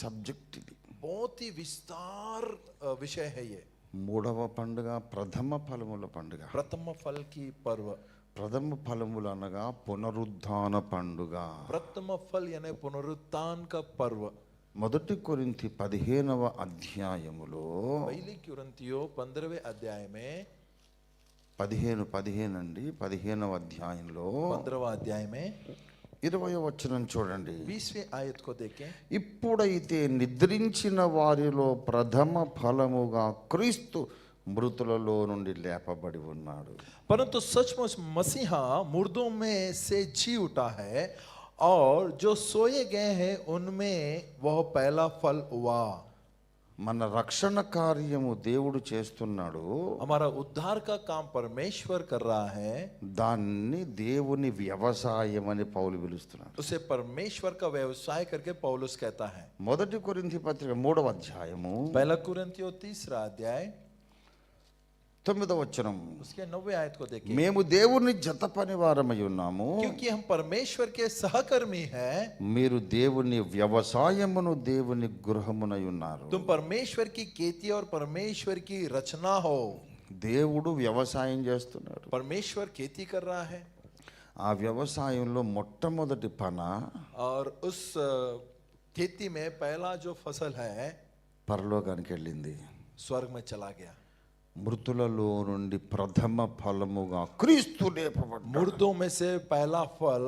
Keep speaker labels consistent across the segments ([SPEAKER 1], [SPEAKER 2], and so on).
[SPEAKER 1] Subject ఇది.
[SPEAKER 2] बहुत ही विस्तार विषय है ये.
[SPEAKER 1] మూడవ పండుగ ప్రథమ ఫలముల పండుగ.
[SPEAKER 2] प्रथम फल की पर्व.
[SPEAKER 1] ప్రథమ ఫలములు అనగా పునరుద్ధాన పండుగ.
[SPEAKER 2] प्रथम फल यानी पुनरुत्थान का पर्व.
[SPEAKER 1] మొదటి కొరింథీ 15వ అధ్యాయములో
[SPEAKER 2] पहली कुरिन्थियों 15वें अध्याय में
[SPEAKER 1] 15 అండి 15వ అధ్యాయంలో
[SPEAKER 2] 15वां अध्याय में
[SPEAKER 1] 20వ వచనం చూడండి.
[SPEAKER 2] 20वें आयत को देखें.
[SPEAKER 1] ఇప్పుడైతే నిద్రించిన వారిలో ప్రథమ ఫలముగా క్రీస్తు మృతులలో నుండి లేపబడి ఉన్నాడు.
[SPEAKER 2] परंतु सचमुच मसीहा मुर्दों में से जी उठा है और जो सोए गए हैं उनमें वह पहला फल हुआ.
[SPEAKER 1] మన రక్షణ కార్యము దేవుడు చేస్తున్నాడు.
[SPEAKER 2] हमारा उद्धार का काम परमेश्वर कर रहा है.
[SPEAKER 1] దాన్ని దేవుని వ్యవసాయం అని పౌలు పిలుస్తున్నాడు.
[SPEAKER 2] उसे परमेश्वर का व्यवसाय करके पौलुस कहता है.
[SPEAKER 1] మొదటి కొరింథీ పత్రిక 3వ అధ్యాయము
[SPEAKER 2] पहला कुरिन्थियों 3रा अध्याय
[SPEAKER 1] 9వ వచనం.
[SPEAKER 2] उसके 9वें आयत को देखिए.
[SPEAKER 1] మేము దేవుని జత పని వారమై ఉన్నాము,
[SPEAKER 2] क्योंकि हम परमेश्वर के सहकर्मी हैं.
[SPEAKER 1] మీరు దేవుని వ్యవసాయమును దేవుని గృహమునై ఉన్నారు.
[SPEAKER 2] तुम परमेश्वर की खेती और परमेश्वर की रचना हो.
[SPEAKER 1] దేవుడు వ్యవసాయం చేస్తున్నాడు.
[SPEAKER 2] परमेश्वर खेती कर रहा है.
[SPEAKER 1] ఆ వ్యవసాయంలో మొట్టమొదటి పన
[SPEAKER 2] और उस खेती में पहला जो फसल है
[SPEAKER 1] పరలోకానికి వెళ్ళింది.
[SPEAKER 2] स्वर्ग में चला गया.
[SPEAKER 1] మృతులలో నుండి ప్రథమ ఫలముగా క్రీస్తు లేపబడ్డాడు.
[SPEAKER 2] मुर्दों में से पहला फल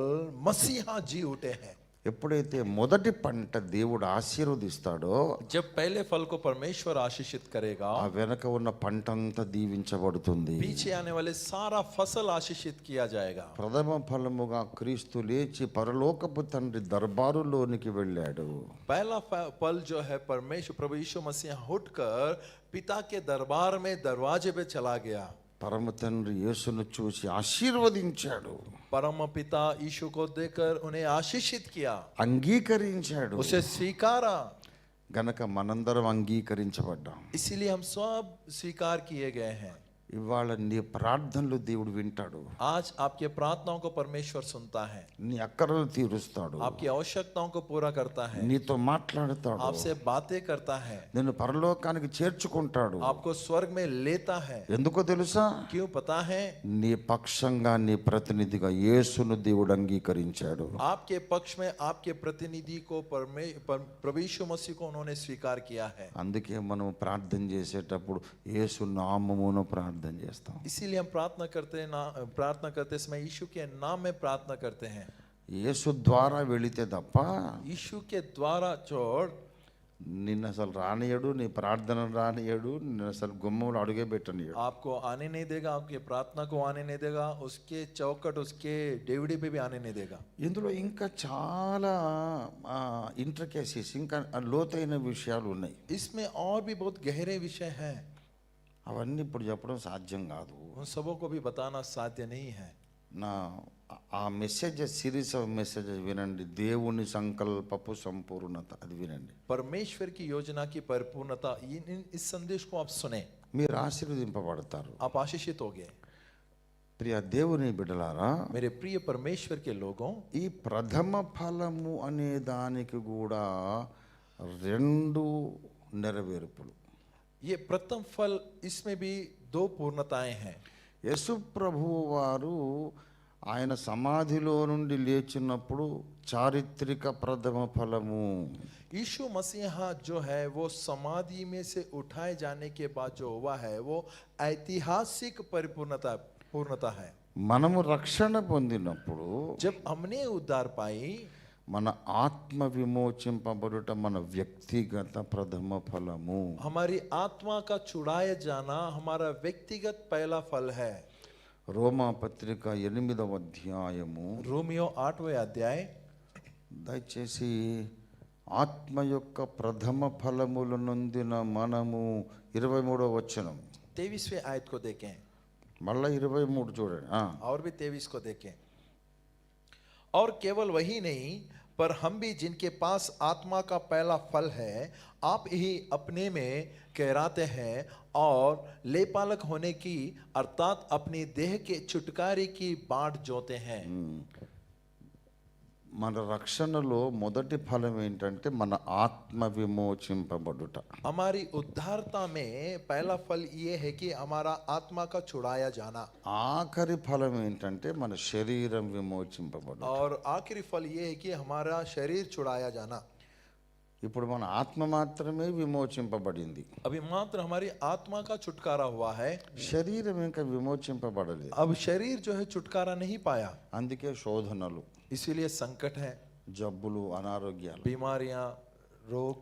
[SPEAKER 2] मसीहा जी उठे हैं.
[SPEAKER 1] ఎప్పుడైతే మొదటి పంట దేవుడు ఆశీర్వదిస్తాడో,
[SPEAKER 2] जब पहले फल को परमेश्वर आशीषित करेगा,
[SPEAKER 1] ఆ వెనక ఉన్న పంట అంతా దీవించబడుతుంది.
[SPEAKER 2] पीछे आने वाले सारा फसल आशीषित किया जाएगा.
[SPEAKER 1] ప్రథమ ఫలముగా క్రీస్తు లేచి పరలోకపు తండ్రి దర్బారులోనికి వెళ్ళాడు.
[SPEAKER 2] पहला फल जो है परमेश्वर प्रभु यीशु मसीह उठकर पिता के दरबार में दरवाजे पे चला गया.
[SPEAKER 1] పరమ తండ్రి యేసును చూసి ఆశీర్వదించాడు.
[SPEAKER 2] परम पिता यीशु को देखकर उन्हें आशीषित किया,
[SPEAKER 1] అంగీకరించాడు.
[SPEAKER 2] उसे स्वीकारा.
[SPEAKER 1] గనక మనందరం అంగీకరించబడ్డాం.
[SPEAKER 2] इसीलिए हम सब स्वीकार किए गए हैं.
[SPEAKER 1] ఇవాళ నీ ప్రార్థనలు దేవుడు వింటాడు.
[SPEAKER 2] आज आपके प्रार्थनाओं को परमेश्वर सुनता है.
[SPEAKER 1] నీ అక్కరలు తీరుస్తాడు.
[SPEAKER 2] आपकी आवश्यकताओं को पूरा करता है.
[SPEAKER 1] నీతో మాట్లాడతాడు.
[SPEAKER 2] आपसे बातें करता है.
[SPEAKER 1] నిన్ను పరలోకానికి చేర్చుకుంటాడు.
[SPEAKER 2] आपको स्वर्ग में लेता है.
[SPEAKER 1] ఎందుకో తెలుసా?
[SPEAKER 2] क्यों पता है?
[SPEAKER 1] నీ పక్షంగా నీ ప్రతినిధిగా యేసును దేవుడు అంగీకరించాడు.
[SPEAKER 2] आपके पक्ष में आपके प्रतिनिधि को प्रभु यीशु मसीह को उन्होंने स्वीकार किया है.
[SPEAKER 1] అందుకే మనం ప్రార్థన చేసేటప్పుడు యేసు నామమున ప్రార్థన చేస్తాం.
[SPEAKER 2] इसीलिए हम प्रार्थना करते समय यीशु के नाम में प्रार्थना करते हैं.
[SPEAKER 1] యేసు ద్వారా వెళితే తప్ప
[SPEAKER 2] यीशु के द्वारा छोड़
[SPEAKER 1] నిన్ను అసలు రానియడు, నీ ప్రార్థన రానియడు, నిన్ను అసలు గుమ్మంలో అడుగే పెట్టనియడు.
[SPEAKER 2] आपको आने नहीं देगा, आपके प्रार्थना को आने नहीं देगा, उसके चौकट उसके डेवड़ी पे भी आने नहीं देगा.
[SPEAKER 1] ఇందులో ఇంకా చాలా ఇంట్రికేసీస్, ఇంకా లోతైన విషయాలు ఉన్నాయి.
[SPEAKER 2] इसमें और भी बहुत गहरे विषय हैं.
[SPEAKER 1] అవన్నీ ఇప్పుడు చెప్పడం సాధ్యం కాదు.
[SPEAKER 2] उन सबों को भी बताना साध्य नहीं है.
[SPEAKER 1] నా ఆ మెసేజ్ సిరీస్ ఆఫ్ మెసేజెస్ వినండి. దేవుని సంకల్పపు సంపూర్ణత అది వినండి.
[SPEAKER 2] परमेश्वर की योजना की परिपूर्णता, इस संदेश को आप सुने,
[SPEAKER 1] మీరు ఆశీర్వదింపబడతారు.
[SPEAKER 2] आप आशीषित होगे.
[SPEAKER 1] ప్రియ దేవుని బిడ్డలారా,
[SPEAKER 2] मेरे प्रिय परमेश्वर के लोगों,
[SPEAKER 1] ఈ ప్రథమ ఫలము అనే దానికి కూడా 2 నెరవేర్పులు.
[SPEAKER 2] ये प्रथम फल, इसमें भी 2 पूर्णताएं हैं.
[SPEAKER 1] యేసు ప్రభువు వారు ఆయన సమాధిలో నుండి లేచినప్పుడు చారిత్రక ప్రథమ ఫలము.
[SPEAKER 2] यीशु मसीहा जो है वो समाधि में से उठाए जाने के बाद जो हुआ है वो ऐतिहासिक पूर्णता है.
[SPEAKER 1] మనము రక్షణ పొందినప్పుడు,
[SPEAKER 2] जब हमने उद्धार पाई,
[SPEAKER 1] మన ఆత్మ విమోచింపబడుట మన వ్యక్తిగత ప్రథమ ఫలము.
[SPEAKER 2] हमारी आत्मा का छुड़ाया जाना हमारा व्यक्तिगत पहला फल है.
[SPEAKER 1] రోమా పత్రిక 8వ అధ్యాయము,
[SPEAKER 2] रोमियो 8वें अध्याय,
[SPEAKER 1] దయచేసి ఆత్మ యొక్క ప్రథమ ఫలములు నొందిన మనము 23వ వచనం,
[SPEAKER 2] 23वें आयत को देखें.
[SPEAKER 1] మళ్ళా 23 చూడండి.
[SPEAKER 2] और भी 23 को देखें. और केवल वही नहीं पर हम भी जिनके पास आत्मा का पहला फल है आप ही अपने में कहराते हैं और लेपालक होने की अर्थात अपनी देह के छुटकारे की बाट जोते हैं.
[SPEAKER 1] మన రక్షణలో మొదటి ఫలం ఏంటంటే మన ఆత్మ విమోచింపబడుట.
[SPEAKER 2] हमारी उद्धारता में पहला फल ये है कि हमारा आत्मा का छुड़ाया जाना,
[SPEAKER 1] ఆఖరి ఫలం ఏంటంటే మన శరీరం విమోచింపబడు.
[SPEAKER 2] और आखिरी फल ये है कि हमारा शरीर छुड़ाया जाना।
[SPEAKER 1] ఇప్పుడు మన ఆత్మ మాత్రమే విమోచింపబడింది,
[SPEAKER 2] अभी मात्र हमारी आत्मा का छुटकारा हुआ है,
[SPEAKER 1] శరీరం ఇంకా విమోచింపబడలేదు.
[SPEAKER 2] अब शरीर जो है छुटकारा नहीं पाया,
[SPEAKER 1] అందుకే శోధనలు,
[SPEAKER 2] इसीलिए संकट है,
[SPEAKER 1] జబ్బులు, అనారోగ్యాలు,
[SPEAKER 2] बीमारियां, रोग,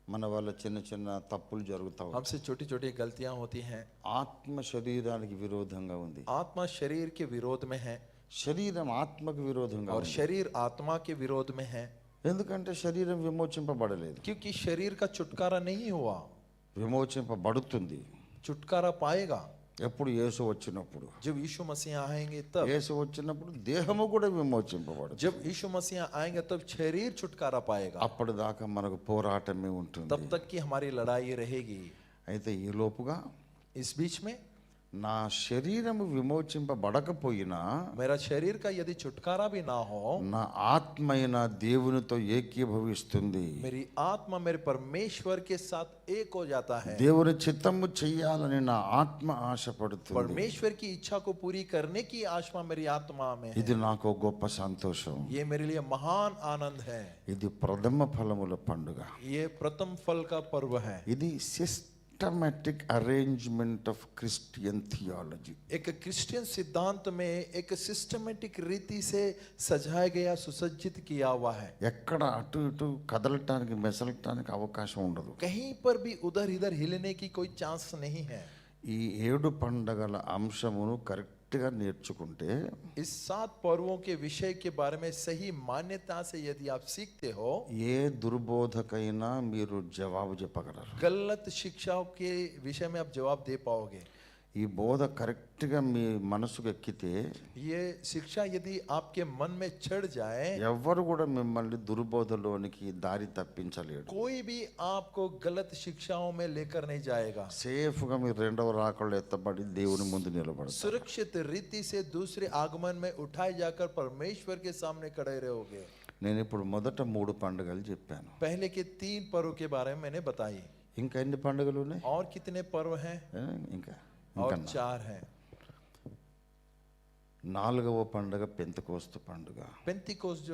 [SPEAKER 1] మన వల్ల చిన్న చిన్న తప్పులు జరుగుతాయి.
[SPEAKER 2] हमसे छोटी छोटी गलतियां होती हैं।
[SPEAKER 1] ఆత్మ శరీరానికి విరోధంగా ఉంది,
[SPEAKER 2] आत्मा शरीर के विरोध में है
[SPEAKER 1] శరీరం ఆత్మకు విరోధంగా
[SPEAKER 2] और
[SPEAKER 1] ఉంది.
[SPEAKER 2] शरीर आत्मा के विरोध में है,
[SPEAKER 1] ఎందుకంటే శరీరం విమోచింపబడలేదు.
[SPEAKER 2] क्योंकि शरीर का छुटकारा नहीं हुआ।
[SPEAKER 1] విమోచింపబడుతుంది
[SPEAKER 2] छुटकारा पाएगा
[SPEAKER 1] ఎప్పుడు యేసు వచ్చినప్పుడు.
[SPEAKER 2] जब यीशु मसीह आएंगे, तब
[SPEAKER 1] యేసు వచ్చినప్పుడు దేహము కూడా విమోచింపబడుతుంది.
[SPEAKER 2] जब यीशु मसीह आएंगे तब शरीर छुटकारा पाएगा।
[SPEAKER 1] అప్పటిదాకా మనకు పోరాటమే ఉంటుంది.
[SPEAKER 2] तब तक की हमारी लड़ाई रहेगी।
[SPEAKER 1] అయితే ఈ లోపుగా
[SPEAKER 2] इस बीच में
[SPEAKER 1] నా శరీరము విమోచింపబడకపోయినా
[SPEAKER 2] मेरा शरीर का यदि छुटकारा भी ना हो,
[SPEAKER 1] నా ఆత్మైన దేవునితో ఏకీభవిస్తుంది.
[SPEAKER 2] मेरी आत्मा मेरे परमेश्वर के साथ एक हो जाता है।
[SPEAKER 1] దేవుని చిత్తము చెయ్యాలని నా ఆత్మ ఆశపడుతుంది.
[SPEAKER 2] परमेश्वर की इच्छा को पूरी करने की आत्मा मेरी आत्मा में है।
[SPEAKER 1] ఇది నాకు గొప్ప సంతోషం.
[SPEAKER 2] ये मेरे लिए महान आनंद है।
[SPEAKER 1] ఇది ప్రథమ ఫలముల పండుగ.
[SPEAKER 2] ये प्रथम फल का पर्व है।
[SPEAKER 1] ఇది systematic arrangement of Christian theology.
[SPEAKER 2] एक क्रिश्चियन सिद्धांत में एक सिस्टमेटिक रीति से सजाया गया, सुसज्जित किया हुआ है।
[SPEAKER 1] ఎక్కడ అటు ఇటు కదలటానికి మెసలటానికి అవకాశం ఉండదు.
[SPEAKER 2] कहीं पर भी उधर इधर हिलने की कोई चांस नहीं है।
[SPEAKER 1] ఈ 7 పండగల అంశమును కరెక్ట్గా నేర్చుకుంటే
[SPEAKER 2] इस 7 पर्वों के विषय के बारे में सही मान्यता से यदि आप सीखते हो,
[SPEAKER 1] ఏ దుర్బోధకైనా మీరు జవాబు చెప్పగలరు.
[SPEAKER 2] गलत शिक्षाओं के विषय में आप जवाब दे पाओगे।
[SPEAKER 1] ఈ బోధ కరెక్ట్గా మీ మనసుకు ఎక్కితే
[SPEAKER 2] ये शिक्षा यदि आपके मन में चढ़ जाए,
[SPEAKER 1] ఎవ్వరు కూడా మిమ్మల్ని దుర్బోధలోనికి దారి తప్పించలేడు.
[SPEAKER 2] कोई भी आपको गलत शिक्षाओं में लेकर नहीं जाएगा।
[SPEAKER 1] సేఫ్గా మీరు రెండవ రాకడలో ఎత్తబడి దేవుని ముందు నిలబడతారు.
[SPEAKER 2] सुरक्षित रीति से दूसरे आगमन में उठाए जाकर परमेश्वर के सामने खड़े रहोगे।
[SPEAKER 1] నేను ఇప్పుడు మొదట 3 పండుగలు చెప్పాను.
[SPEAKER 2] पहले के 3 पर्व के बारे में मैंने बताई।
[SPEAKER 1] ఇంకా ఎన్ని పండుగలు ఉన్నాయి?
[SPEAKER 2] और कितने पर्व हैं?
[SPEAKER 1] ఇంకా
[SPEAKER 2] और
[SPEAKER 1] ఇంకా
[SPEAKER 2] 4 हैं।
[SPEAKER 1] 4వ పండుగ పెంతెకోస్తు పండుగ.
[SPEAKER 2] पेंतिकोस्त